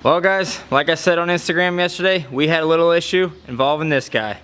Well guys, like I said on Instagram yesterday, we had a little issue involving this guy.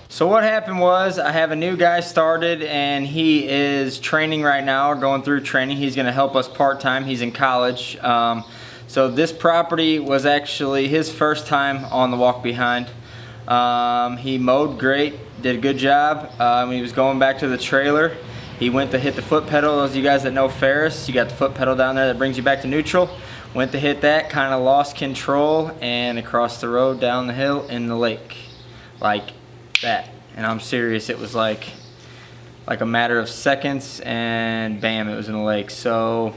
So what happened was, I have a new guy started and he is training right now, or going through training. He's gonna help us part-time, he's in college. So this property was actually his first time on the walk behind. He mowed great, did a good job. When he was going back to the trailer, he went to hit the foot pedal. Those of you guys that know Ferris, you got the foot pedal down there that brings you back to neutral. Went to hit that, kind of lost control, and across the road, down the hill, in the lake. Like that. And I'm serious, it was like a matter of seconds, and bam, it was in the lake. So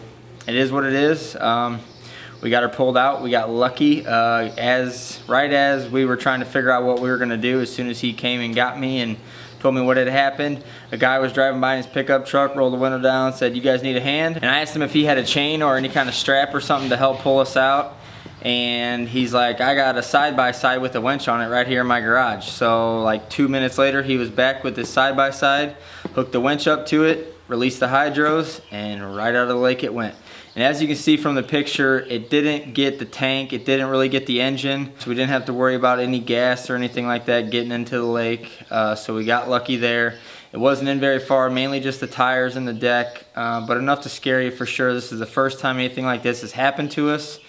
it is what it is. We got her pulled out. We got lucky. Right as we were trying to figure out what we were gonna do, as soon as he came and got me and told me what had happened, a guy was driving by in his pickup truck, rolled the window down, said, "You guys need a hand?" And I asked him if he had a chain or any kind of strap or something to help pull us out. And he's like, "I got a side-by-side with a winch on it right here in my garage." So like 2 minutes later, he was back with his side-by-side, hooked the winch up to it, released the hydros, and right out of the lake it went. And as you can see from the picture, it didn't get the tank, it didn't really get the engine, so we didn't have to worry about any gas or anything like that getting into the lake. So we got lucky there. It wasn't in very far, mainly just the tires and the deck, but enough to scare you for sure. This is the first time anything like this has happened to us.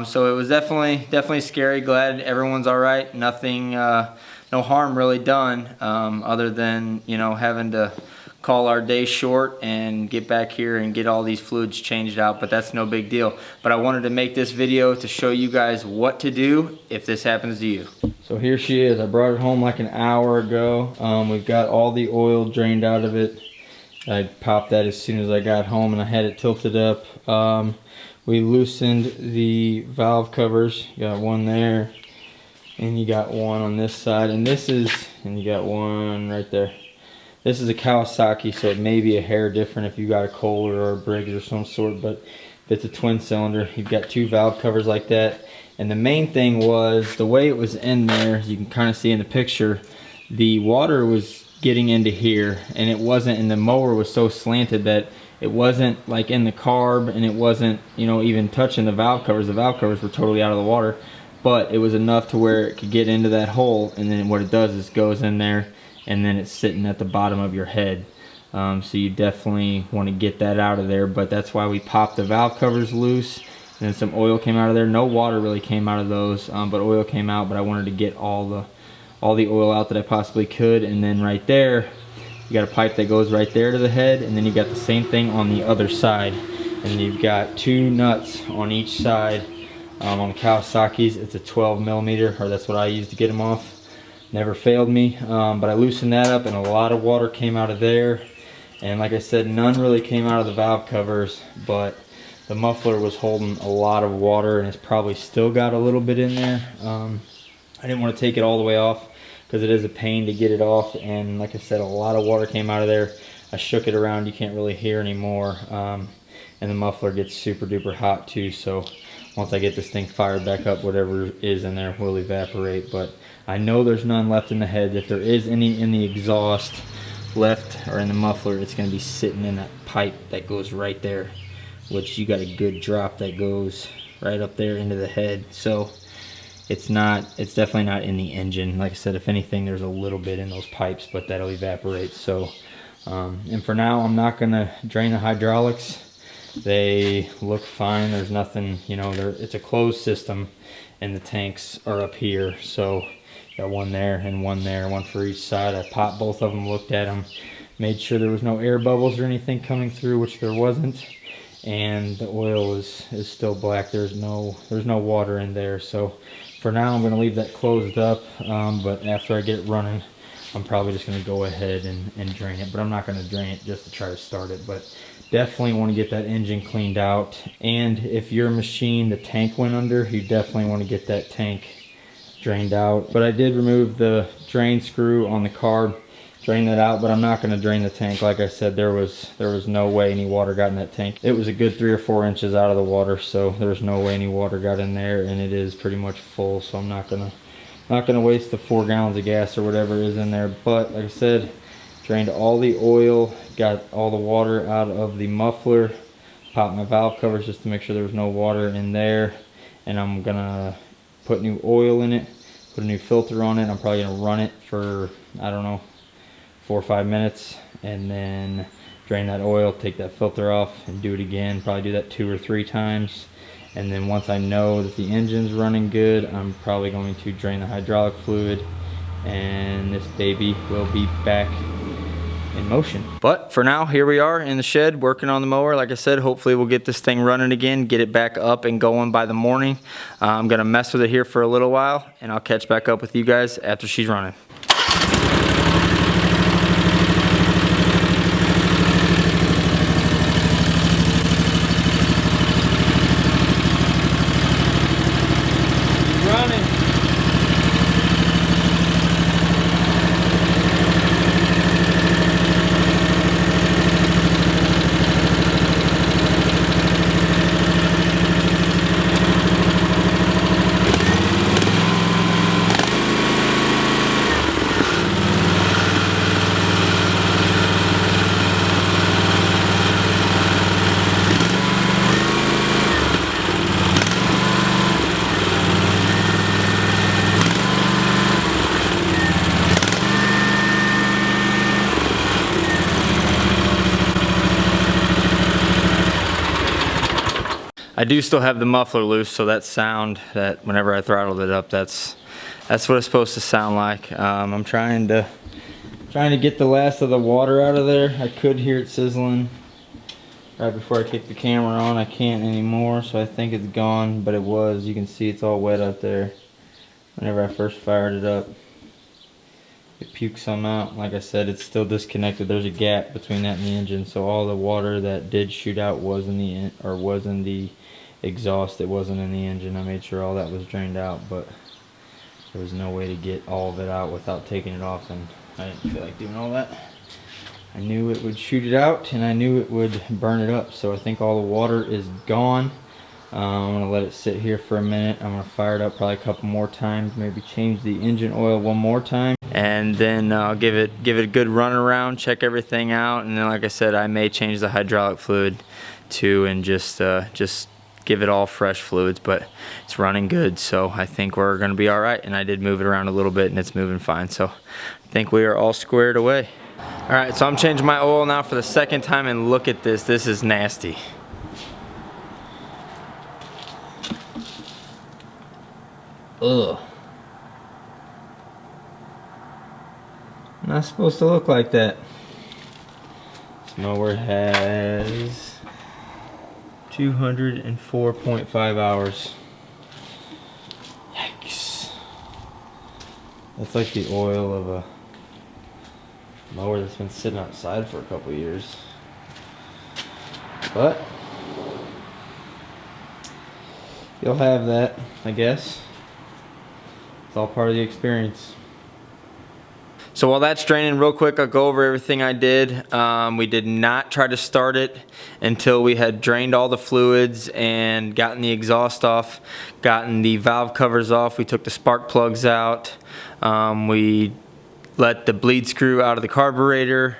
So it was definitely scary. Glad everyone's all right. Nothing, no harm really done, other than, you know, having to call our day short and get back here and get all these fluids changed out, but that's no big deal. But I wanted to make this video to show you guys what to do if this happens to you. So here she is. I brought it home like an hour ago. We've got all the oil drained out of it. I popped that as soon as I got home and I had it tilted up. We loosened the valve covers. You got one there, and you got one on this side, and you got one right there. This is a Kawasaki, so it may be a hair different if you got a Kohler or a Briggs or some sort, but if it's a twin cylinder, you've got two valve covers like that. And the main thing was, the way it was in there, as you can kind of see in the picture, the water was getting into here, and it wasn't, and the mower was so slanted that it wasn't like in the carb, and it wasn't, you know, even touching the valve covers. The valve covers were totally out of the water, but it was enough to where it could get into that hole, and then what it does is goes in there, and then it's sitting at the bottom of your head. So you definitely want to get that out of there, but that's why we popped the valve covers loose, and then some oil came out of there. No water really came out of those, but oil came out, but I wanted to get all the oil out that I possibly could. And then right there, you got a pipe that goes right there to the head, and then you got the same thing on the other side. And you've got two nuts on each side. On the Kawasaki's, it's a 12 millimeter, or that's what I use to get them off. Never failed me, but I loosened that up, and a lot of water came out of there. And like I said, none really came out of the valve covers, but the muffler was holding a lot of water, and it's probably still got a little bit in there. I didn't want to take it all the way off, because it is a pain to get it off, and like I said, a lot of water came out of there. I shook it around, you can't really hear anymore, and the muffler gets super duper hot too, so once I get this thing fired back up, whatever is in there will evaporate. But I know there's none left in the head. If there is any in the exhaust left or in the muffler, it's going to be sitting in that pipe that goes right there, which you got a good drop that goes right up there into the head. So it's definitely not in the engine. Like I said, if anything, there's a little bit in those pipes, but that'll evaporate. So and for now, I'm not gonna drain the hydraulics. They look fine. There's nothing, you know, it's a closed system, and the tanks are up here. So got one there and one there, one for each side. I popped both of them, looked at them, made sure there was no air bubbles or anything coming through, which there wasn't. And the oil is still black. There's no water in there. So for now, I'm going to leave that closed up, but after I get it running, I'm probably just going to go ahead and drain it, but I'm not going to drain it just to try to start it. But definitely want to get that engine cleaned out. And if your machine, the tank went under, you definitely want to get that tank drained out. But I did remove the drain screw on the carb, drain that out, but I'm not going to drain the tank. Like I said, there was no way any water got in that tank. It was a good 3 or 4 inches out of the water, so there's no way any water got in there, and it is pretty much full, so I'm not gonna waste the 4 gallons of gas or whatever is in there. But like I said, drained all the oil, got all the water out of the muffler, popped my valve covers just to make sure there was no water in there, and I'm gonna put new oil in it, put a new filter on it. I'm probably gonna run it for, I don't know, 4 or 5 minutes, and then drain that oil, take that filter off, and do it again. Probably do that 2 or 3 times. And then once I know that the engine's running good, I'm probably going to drain the hydraulic fluid, and this baby will be back in motion. But for now, here we are in the shed working on the mower. Like I said, hopefully we'll get this thing running again, get it back up and going by the morning. I'm gonna mess with it here for a little while, and I'll catch back up with you guys after she's running. I do still have the muffler loose, so that sound that whenever I throttled it up, that's what it's supposed to sound like. I'm trying to get the last of the water out of there. I could hear it sizzling right before I kicked the camera on. I can't anymore, so I think it's gone, but it was. You can see it's all wet out there. Whenever I first fired it up, it puked some out. Like I said, it's still disconnected. There's a gap between that and the engine, so all the water that did shoot out was in the exhaust. It wasn't in the engine. I made sure all that was drained out, but there was no way to get all of it out without taking it off, and I didn't feel like doing all that. I knew it would shoot it out, and I knew it would burn it up, so I think all the water is gone. I'm going to let it sit here for a minute. I'm going to fire it up probably a couple more times, maybe change the engine oil one more time, and then I'll give it a good run around, check everything out, and then like I said, I may change the hydraulic fluid too, and just give it all fresh fluids. But it's running good, so I think we're going to be all right. And I did move it around a little bit, and it's moving fine, so I think we are all squared away. All right, so I'm changing my oil now for the second time, and look at this. This is nasty. Ugh. Not supposed to look like that. This mower has 204.5 hours. Yikes. That's like the oil of a mower that's been sitting outside for a couple years. But you'll have that, I guess. It's all part of the experience. So while that's draining, real quick, I'll go over everything I did. We did not try to start it until we had drained all the fluids and gotten the exhaust off, gotten the valve covers off. We took the spark plugs out. We let the bleed screw out of the carburetor.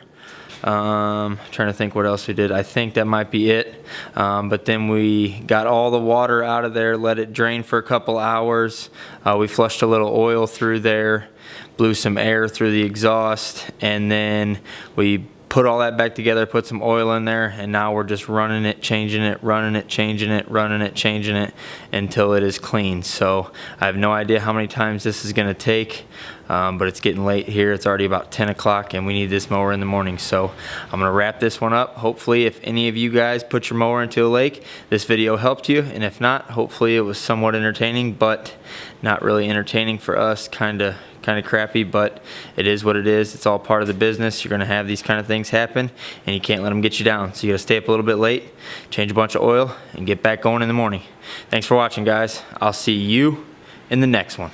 Trying to think what else we did. I think that might be it. But then we got all the water out of there, let it drain for a couple hours. We flushed a little oil through there, blew some air through the exhaust, and then we put all that back together, put some oil in there, and now we're just running it, changing it, running it, changing it, running it, changing it until it is clean. So I have no idea how many times this is going to take, but it's getting late here. It's already about 10 o'clock, and we need this mower in the morning. So I'm going to wrap this one up. Hopefully, if any of you guys put your mower into a lake, this video helped you, and if not, hopefully it was somewhat entertaining, but not really entertaining for us. Kind of kind of crappy, but it is what it is. It's all part of the business. You're gonna have these kind of things happen, and you can't let them get you down. So you gotta stay up a little bit late, change a bunch of oil, and get back going in the morning. Thanks for watching, guys. I'll see you in the next one.